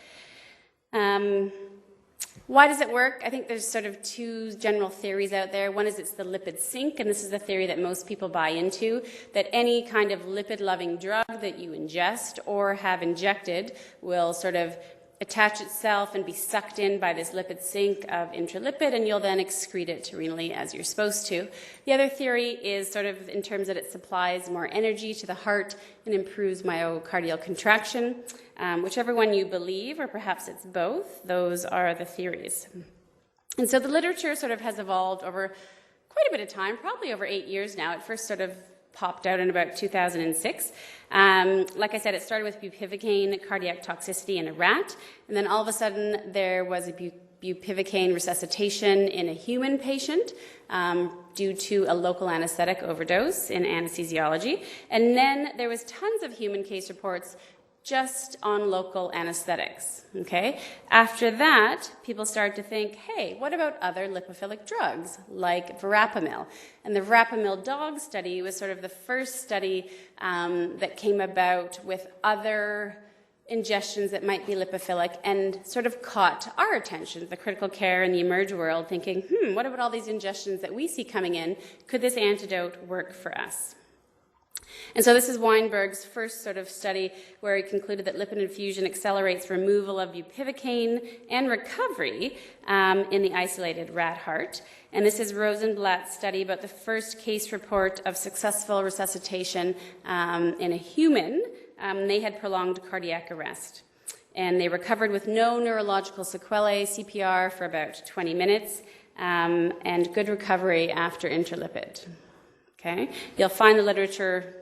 Why does it work? I think there's sort of two general theories out there. One is it's the lipid sink, and this is the theory that most people buy into, that any kind of lipid-loving drug that you ingest or have injected will sort of attach itself and be sucked in by this lipid sink of intralipid, and you'll then excrete it renally as you're supposed to. The other theory is sort of in terms that it supplies more energy to the heart and improves myocardial contraction. Whichever one you believe, or perhaps it's both, those are the theories. And so the literature sort of has evolved over quite a bit of time, probably over 8 years now. It first sort of popped out in about 2006. Like I said, it started with bupivacaine cardiac toxicity in a rat, and then all of a sudden there was a bupivacaine resuscitation in a human patient due to a local anesthetic overdose in anesthesiology. And then there was tons of human case reports just on local anesthetics, okay? After that, people started to think, hey, what about other lipophilic drugs, like verapamil? And the verapamil dog study was sort of the first study that came about with other ingestions that might be lipophilic and sort of caught our attention, the critical care and the emerge world, thinking, what about all these ingestions that we see coming in? Could this antidote work for us? And so this is Weinberg's first sort of study where he concluded that lipid infusion accelerates removal of bupivacaine and recovery in the isolated rat heart. And this is Rosenblatt's study about the first case report of successful resuscitation in a human. They had prolonged cardiac arrest. And they recovered with no neurological sequelae, CPR for about 20 minutes, and good recovery after Intralipid. Okay? You'll find the literature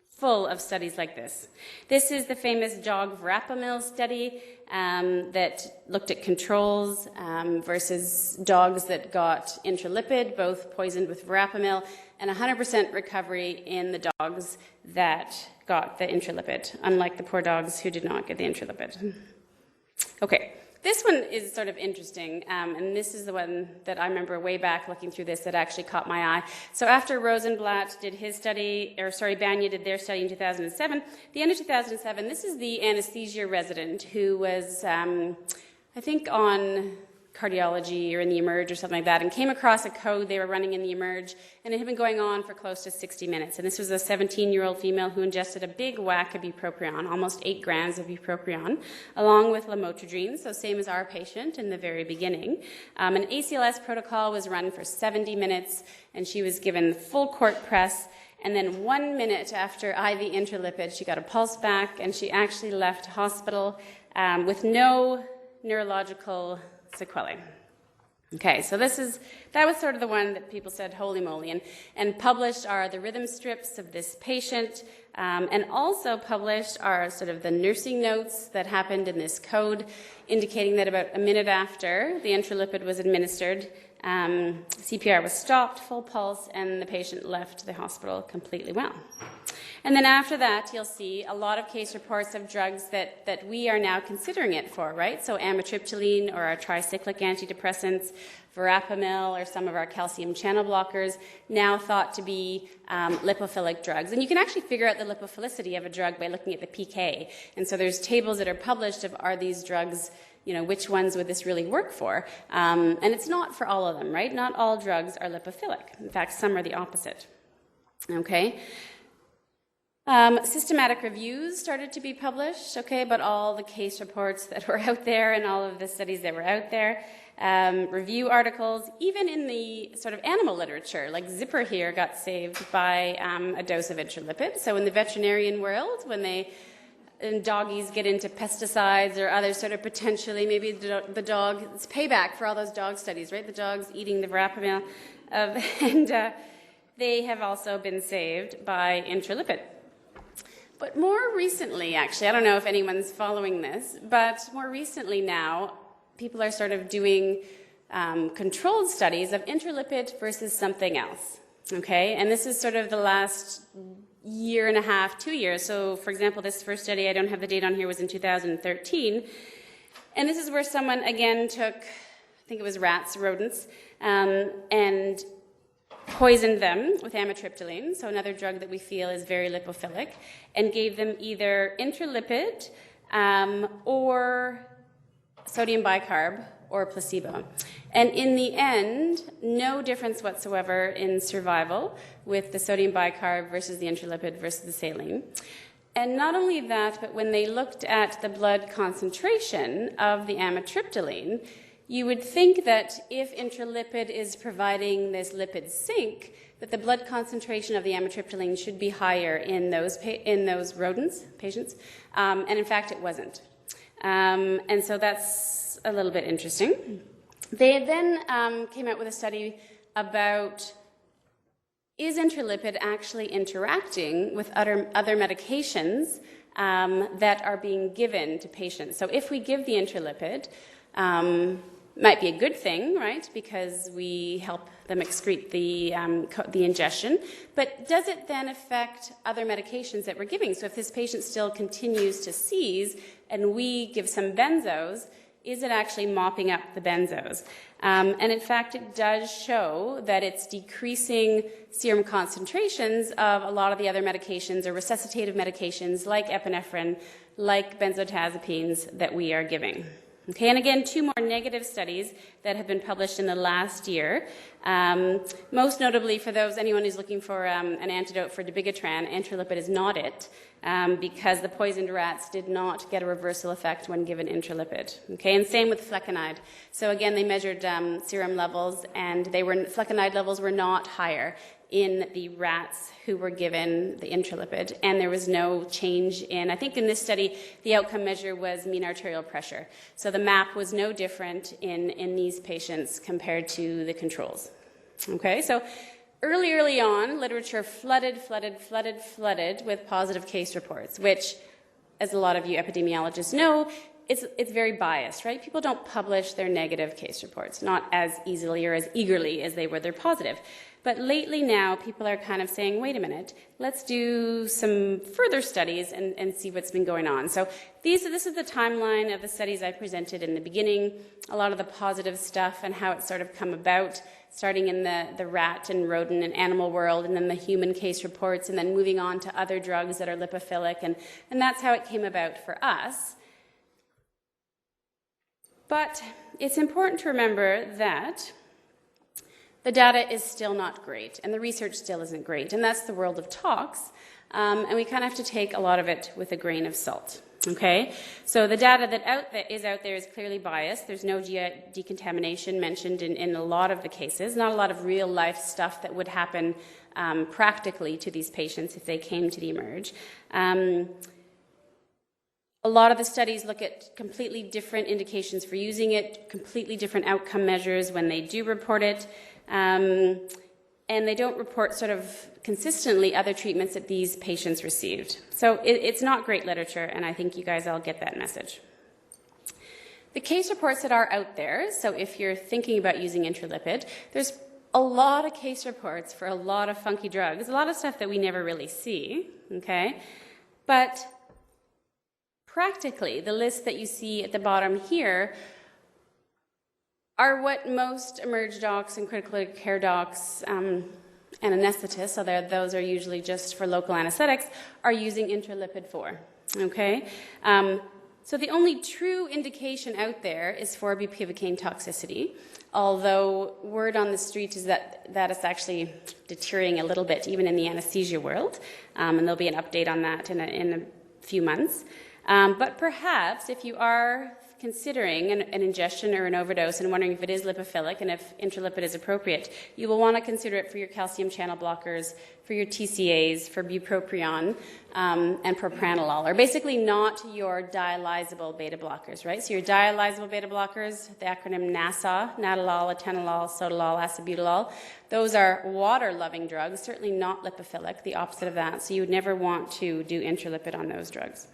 full of studies like this. This is the famous dog verapamil study that looked at controls versus dogs that got Intralipid, both poisoned with verapamil, and 100% recovery in the dogs that got the Intralipid, unlike the poor dogs who did not get the Intralipid. Okay. This one is sort of interesting, and this is the one that I remember way back looking through this that actually caught my eye. So after Rosenblatt did his study, Banya did their study in 2007, the end of 2007, this is the anesthesia resident who was, I think, on cardiology or in the emerge or something like that, and came across a code they were running in the emerge, and it had been going on for close to 60 minutes. And this was a 17-year-old female who ingested a big whack of bupropion, almost 8 grams of bupropion, along with lamotrigine, so same as our patient in the very beginning. An ACLS protocol was run for 70 minutes, and she was given full court press. And then 1 minute after IV Intralipid, she got a pulse back, and she actually left hospital with no neurological sequelae. Okay, so that was sort of the one that people said, holy moly, and published are the rhythm strips of this patient, and also published are sort of the nursing notes that happened in this code, indicating that about a minute after the Intralipid was administered, CPR was stopped, full pulse, and the patient left the hospital completely well. And then after that, you'll see a lot of case reports of drugs that we are now considering it for, right? So amitriptyline or our tricyclic antidepressants, verapamil or some of our calcium channel blockers, now thought to be lipophilic drugs. And you can actually figure out the lipophilicity of a drug by looking at the PK. And so there's tables that are published of are these drugs, which ones would this really work for? And it's not for all of them, right? Not all drugs are lipophilic. In fact, some are the opposite. Okay? Systematic reviews started to be published, okay, about all the case reports that were out there and all of the studies that were out there. Review articles, even in the sort of animal literature, like Zipper here got saved by a dose of Intralipid. So in the veterinarian world, when doggies get into pesticides or other sort of potentially, maybe the dog, it's payback for all those dog studies, right? The dog's eating the verapamil, and they have also been saved by Intralipid. But more recently, actually, I don't know if anyone's following this, but more recently now, people are sort of doing controlled studies of Intralipid versus something else, okay? And this is sort of the last year and a half, 2 years. So, for example, this first study, I don't have the date on here, was in 2013. And this is where someone, again, took, I think it was rats, rodents, and poisoned them with amitriptyline, so another drug that we feel is very lipophilic, and gave them either Intralipid or sodium bicarb or placebo. And in the end, no difference whatsoever in survival with the sodium bicarb versus the Intralipid versus the saline. And not only that, but when they looked at the blood concentration of the amitriptyline, you would think that if Intralipid is providing this lipid sink, that the blood concentration of the amitriptyline should be higher in those patients, and in fact it wasn't. And so that's a little bit interesting. They then came out with a study about, is Intralipid actually interacting with other medications that are being given to patients? So if we give the Intralipid, might be a good thing, right, because we help them excrete the ingestion, but does it then affect other medications that we're giving? So if this patient still continues to seize and we give some benzos, is it actually mopping up the benzos? And in fact, it does show that it's decreasing serum concentrations of a lot of the other medications or resuscitative medications like epinephrine, like benzodiazepines that we are giving. Okay, and again, 2 more negative studies that have been published in the last year. Most notably, for anyone who's looking for an antidote for dabigatran, Intralipid is not it, because the poisoned rats did not get a reversal effect when given Intralipid. Okay, and same with flecainide. So again, they measured serum levels, and flecainide levels were not higher in the rats who were given the Intralipid, and there was no change in, I think in this study, the outcome measure was mean arterial pressure. So the MAP was no different in these patients compared to the controls. Okay, so early on, literature flooded with positive case reports, which, as a lot of you epidemiologists know, it's very biased, right? People don't publish their negative case reports, not as easily or as eagerly as they were their positive. But lately now, people are kind of saying, wait a minute, let's do some further studies and see what's been going on. So this is the timeline of the studies I presented in the beginning, a lot of the positive stuff and how it's sort of come about, starting in the rat and rodent and animal world, and then the human case reports, and then moving on to other drugs that are lipophilic, and that's how it came about for us. But it's important to remember that the data is still not great, and the research still isn't great, and that's the world of tox, and we kind of have to take a lot of it with a grain of salt. Okay, so the data that is out there is clearly biased. There's no decontamination mentioned in a lot of the cases, not a lot of real-life stuff that would happen practically to these patients if they came to the emerge. A lot of the studies look at completely different indications for using it, completely different outcome measures when they do report it, and they don't report sort of consistently other treatments that these patients received. So it's not great literature, and I think you guys all get that message. The case reports that are out there, so if you're thinking about using Intralipid, there's a lot of case reports for a lot of funky drugs, a lot of stuff that we never really see, okay? But practically, the list that you see at the bottom here are what most emerge docs and critical care docs and anesthetists, so those are usually just for local anesthetics, are using Intralipid for, okay? So the only true indication out there is for bupivacaine toxicity, although word on the street is that it's actually deteriorating a little bit, even in the anesthesia world, and there'll be an update on that in a few months. But perhaps if you are considering an ingestion or an overdose and wondering if it is lipophilic and if Intralipid is appropriate, you will want to consider it for your calcium channel blockers, for your TCAs, for Bupropion, and propranolol, or basically not your dialyzable beta blockers, right? So your dialyzable beta blockers, the acronym NASA, nadolol, atenolol, sotalol, acebutolol, those are water-loving drugs, certainly not lipophilic, the opposite of that. So you would never want to do Intralipid on those drugs.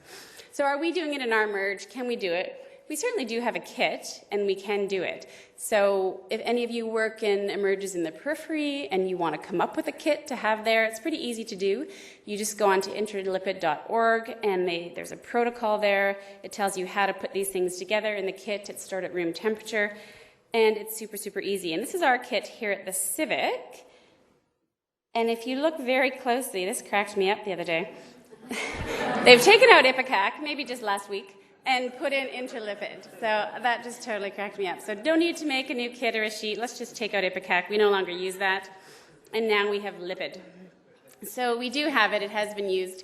So are we doing it in our merge? Can we do it? We certainly do have a kit, and we can do it. So if any of you work in emerges in the periphery and you want to come up with a kit to have there, it's pretty easy to do. You just go onto intralipid.org, and there's a protocol there. It tells you how to put these things together in the kit. It's stored at room temperature, and it's super, super easy. And this is our kit here at the Civic. And if you look very closely, this cracked me up the other day. They've taken out Ipecac, maybe just last week, and put in Intralipid. So that just totally cracked me up. So don't need to make a new kit or a sheet. Let's just take out Ipecac. We no longer use that. And now we have lipid. So we do have it. It has been used.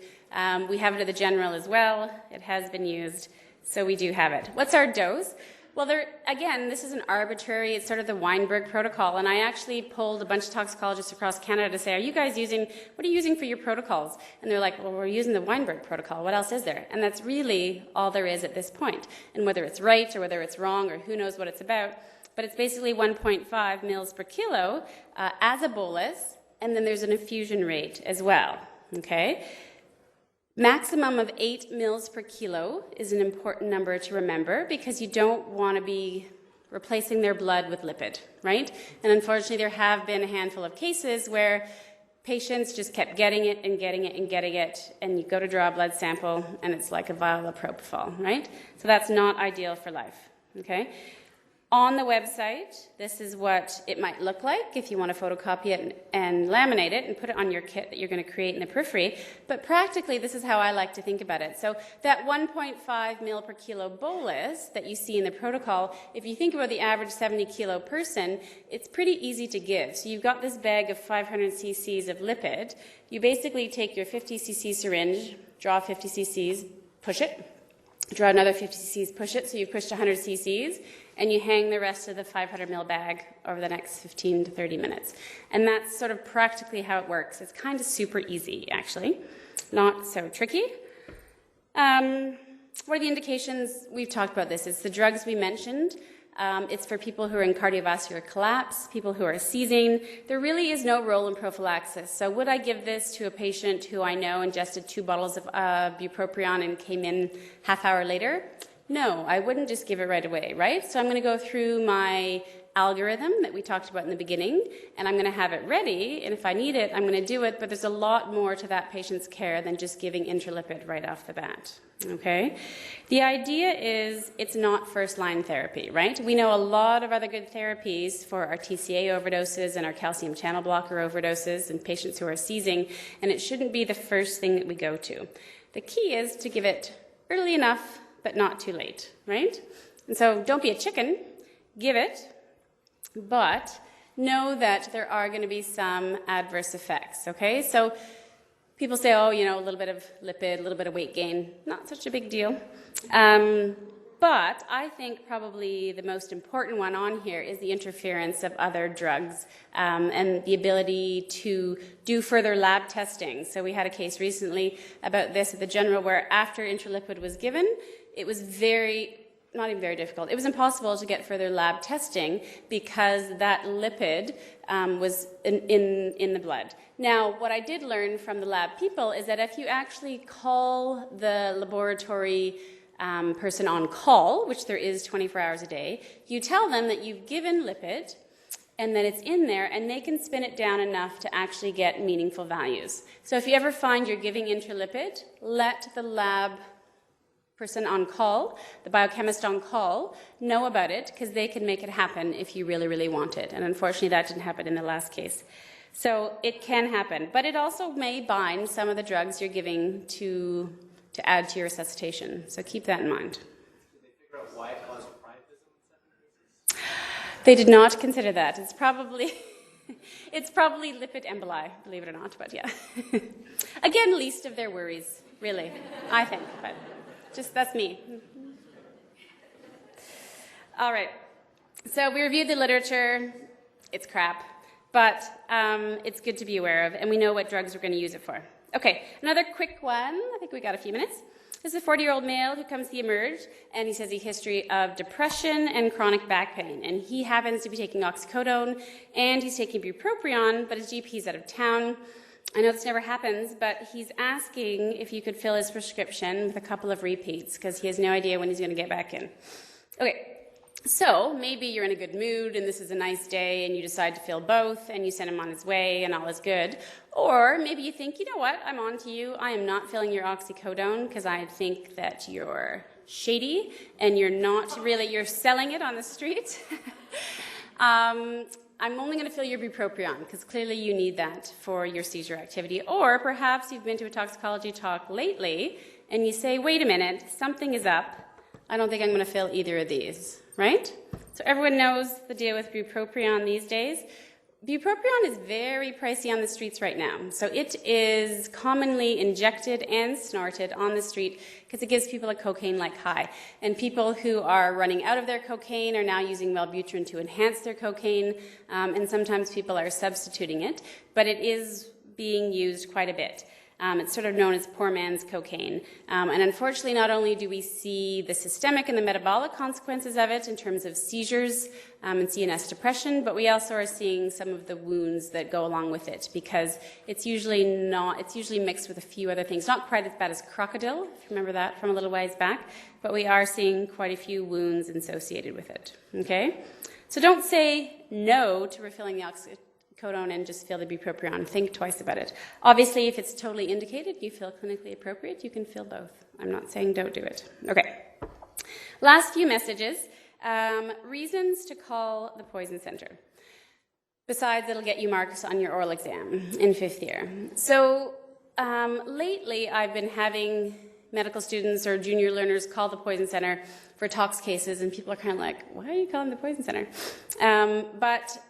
We have it at the general as well. It has been used. So we do have it. What's our dose? Well, again, this is an arbitrary, it's sort of the Weinberg protocol, and I actually polled a bunch of toxicologists across Canada to say, what are you using for your protocols? And they're like, well, we're using the Weinberg protocol. What else is there? And that's really all there is at this point. And whether it's right or whether it's wrong or who knows what it's about, but it's basically 1.5 mils per kilo as a bolus, and then there's an infusion rate as well, okay? Maximum of 8 mils per kilo is an important number to remember because you don't want to be replacing their blood with lipid, right? And unfortunately, there have been a handful of cases where patients just kept getting it and getting it and getting it, and you go to draw a blood sample, and it's like a vial of propofol, right? So that's not ideal for life, okay? On the website, this is what it might look like if you want to photocopy it and laminate it and put it on your kit that you're going to create in the periphery. But practically, this is how I like to think about it. So that 1.5 mil per kilo bolus that you see in the protocol, if you think about the average 70 kilo person, it's pretty easy to give. So you've got this bag of 500 cc's of lipid. You basically take your 50 cc syringe, draw 50 cc's, push it, draw another 50 cc's, push it, so you've pushed 100 cc's, and you hang the rest of the 500 ml bag over the next 15 to 30 minutes. And that's sort of practically how it works. It's kind of super easy, actually, not so tricky. What are the indications? We've talked about this. It's the drugs we mentioned. It's for people who are in cardiovascular collapse, people who are seizing. There really is no role in prophylaxis. So would I give this to a patient who I know ingested 2 bottles of Bupropion and came in half hour later? No, I wouldn't just give it right away, right? So I'm going to go through my algorithm that we talked about in the beginning, and I'm going to have it ready, and if I need it, I'm going to do it, but there's a lot more to that patient's care than just giving Intralipid right off the bat, okay? The idea is it's not first-line therapy, right? We know a lot of other good therapies for our TCA overdoses and our calcium channel blocker overdoses and patients who are seizing, and it shouldn't be the first thing that we go to. The key is to give it early enough but not too late, right? And so don't be a chicken, give it, but know that there are going to be some adverse effects, okay? So people say, oh, you know, a little bit of lipid, a little bit of weight gain, not such a big deal. But I think probably the most important one on here is the interference of other drugs and the ability to do further lab testing. So we had a case recently about this at the General where after Intralipid was given, it was not even very difficult. It was impossible to get further lab testing because that lipid was in the blood. Now, what I did learn from the lab people is that if you actually call the laboratory person on call, which there is 24 hours a day, you tell them that you've given lipid and that it's in there, and they can spin it down enough to actually get meaningful values. So if you ever find you're giving Intralipid, let the lab person on call, the biochemist on call, know about it because they can make it happen if you really, really want it. And unfortunately, that didn't happen in the last case. So it can happen, but it also may bind some of the drugs you're giving to add to your resuscitation. So keep that in mind. Did they figure out why it caused priapism? They did not consider that. It's probably lipid emboli, believe it or not, but yeah. Again, least of their worries, really, I think, but just that's me. All right. So we reviewed the literature. It's crap, but it's good to be aware of, and we know what drugs we're going to use it for. Okay, another quick one. I think we got a few minutes. This is a 40-year-old male who comes to Emerge, and he says a history of depression and chronic back pain. And he happens to be taking oxycodone, and he's taking bupropion, but his GP is out of town. I know this never happens, but he's asking if you could fill his prescription with a couple of repeats, because he has no idea when he's going to get back in. Okay. So maybe you're in a good mood and this is a nice day and you decide to fill both and you send him on his way and all is good. Or maybe you think, you know what, I'm on to you. I am not filling your oxycodone because I think that you're shady and you're selling it on the street. I'm only going to fill your bupropion because clearly you need that for your seizure activity. Or perhaps you've been to a toxicology talk lately and you say, wait a minute, something is up. I don't think I'm going to fill either of these. Right? So everyone knows the deal with bupropion these days. Bupropion is very pricey on the streets right now. So it is commonly injected and snorted on the street because it gives people a cocaine-like high. And people who are running out of their cocaine are now using Wellbutrin to enhance their cocaine, and sometimes people are substituting it. But it is being used quite a bit. It's sort of known as poor man's cocaine. And unfortunately, not only do we see the systemic and the metabolic consequences of it in terms of seizures and CNS depression, but we also are seeing some of the wounds that go along with it because it's usually mixed with a few other things. Not quite as bad as crocodile, if you remember that from a little ways back, but we are seeing quite a few wounds associated with it. Okay? So don't say no to refilling the oxycodone and just fill the bupropion. Think twice about it. Obviously, if it's totally indicated, you feel clinically appropriate, you can fill both. I'm not saying don't do it. Okay. Last few messages. Reasons to call the poison center. Besides, it'll get you marks on your oral exam in 5th year. So lately, I've been having medical students or junior learners call the poison center for tox cases, and people are kind of like, why are you calling the poison center? But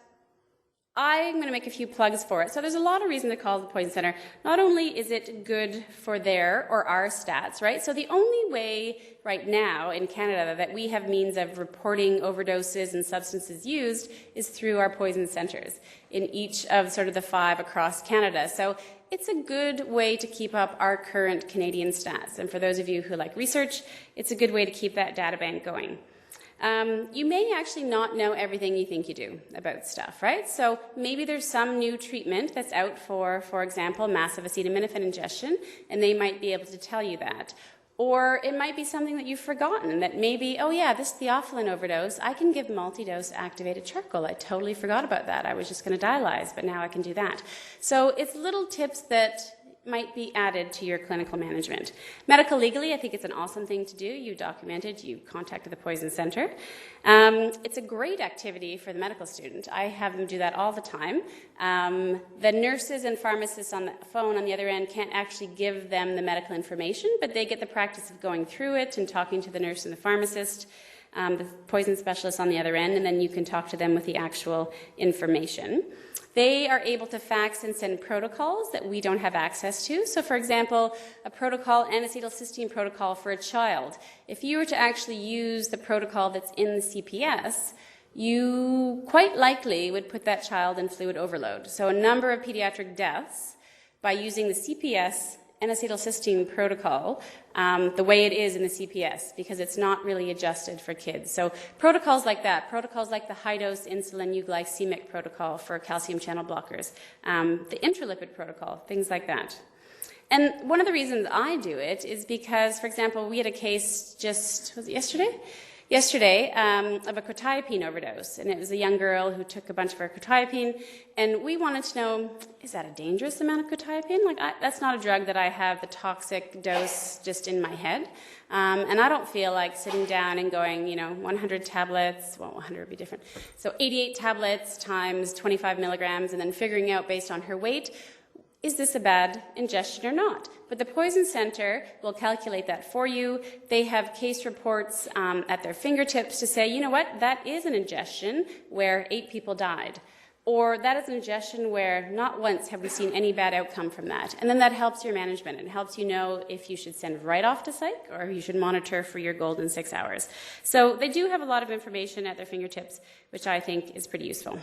I'm going to make a few plugs for it. So there's a lot of reason to call the poison center. Not only is it good for their or our stats, right? So the only way right now in Canada that we have means of reporting overdoses and substances used is through our poison centers in each of sort of the 5 across Canada. So it's a good way to keep up our current Canadian stats. And for those of you who like research, it's a good way to keep that data bank going. You may actually not know everything you think you do about stuff, right? So maybe there's some new treatment that's out for example, massive acetaminophen ingestion, and they might be able to tell you that. Or it might be something that you've forgotten, that maybe, oh yeah, this theophylline overdose, I can give multi-dose activated charcoal. I totally forgot about that. I was just going to dialyze, but now I can do that. So it's little tips that might be added to your clinical management. Medical legally, I think it's an awesome thing to do. You documented, you contacted the poison center. It's a great activity for the medical student. I have them do that all the time. The nurses and pharmacists on the phone on the other end can't actually give them the medical information, but they get the practice of going through it and talking to the nurse and the pharmacist, the poison specialist on the other end, and then you can talk to them with the actual information. They are able to fax and send protocols that we don't have access to. So, for example, a protocol, N-acetylcysteine protocol for a child. If you were to actually use the protocol that's in the CPS, you quite likely would put that child in fluid overload. So a number of pediatric deaths by using the CPS N-acetylcysteine protocol the way it is in the CPS, because it's not really adjusted for kids. So protocols like that, protocols like the high-dose insulin euglycemic protocol for calcium channel blockers, the Intralipid protocol, things like that. And one of the reasons I do it is because, for example, we had a case was it yesterday? Yesterday, of a quetiapine overdose, and it was a young girl who took a bunch of her quetiapine, and we wanted to know, is that a dangerous amount of quetiapine? Like, that's not a drug that I have the toxic dose just in my head, and I don't feel like sitting down and going, 100 tablets, well, 100 would be different, so 88 tablets times 25 milligrams, and then figuring out based on her weight, is this a bad ingestion or not? But the Poison Center will calculate that for you. They have case reports at their fingertips to say, you know what, that is an ingestion where 8 people died. Or that is an ingestion where not once have we seen any bad outcome from that. And then that helps your management. It helps you know if you should send right off to psych or if you should monitor for your golden 6 hours. So they do have a lot of information at their fingertips, which I think is pretty useful.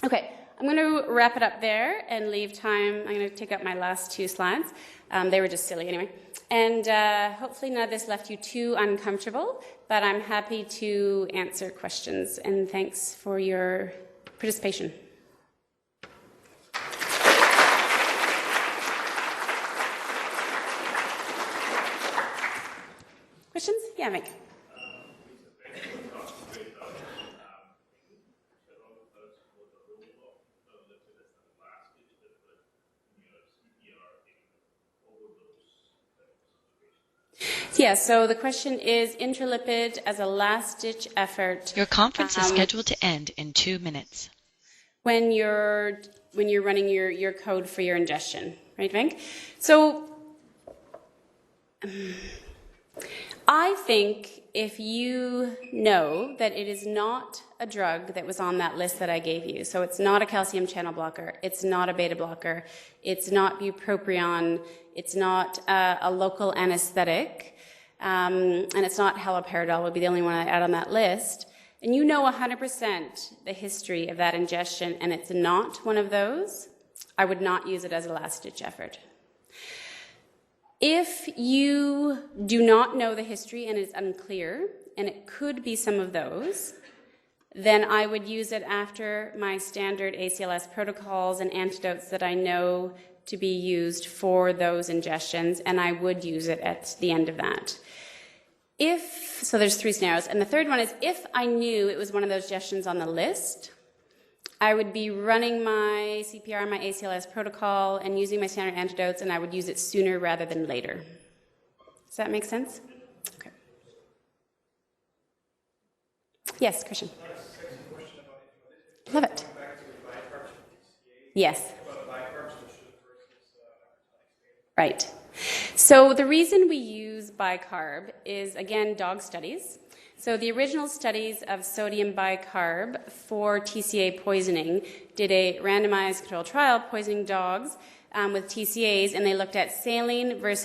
Okay, I'm going to wrap it up there and leave time. I'm going to take up my last 2 slides. They were just silly anyway. And hopefully none of this left you too uncomfortable, but I'm happy to answer questions. And thanks for your participation. Questions? Yeah, Mike. Yeah, so the question is Intralipid as a last-ditch effort. Your conference is scheduled to end in 2 minutes. When you're running your code for your ingestion, right, Venk? So I think if you know that it is not a drug that was on that list that I gave you, so it's not a calcium channel blocker, it's not a beta blocker, it's not bupropion, it's not a local anesthetic, and it's not haloperidol would be the only one I add on that list, and you know 100% the history of that ingestion and it's not one of those, I would not use it as a last-ditch effort. If you do not know the history and it's unclear, and it could be some of those, then I would use it after my standard ACLS protocols and antidotes that I know to be used for those ingestions, and I would use it at the end of that. So there's 3 scenarios, and the third one is if I knew it was one of those ingestions on the list, I would be running my CPR, my ACLS protocol, and using my standard antidotes, and I would use it sooner rather than later. Does that make sense? Okay. Yes, Christian. Love it. Yes. Right. So the reason we use bicarb is, again, dog studies. So the original studies of sodium bicarb for TCA poisoning did a randomized controlled trial poisoning dogs with TCAs, and they looked at saline versus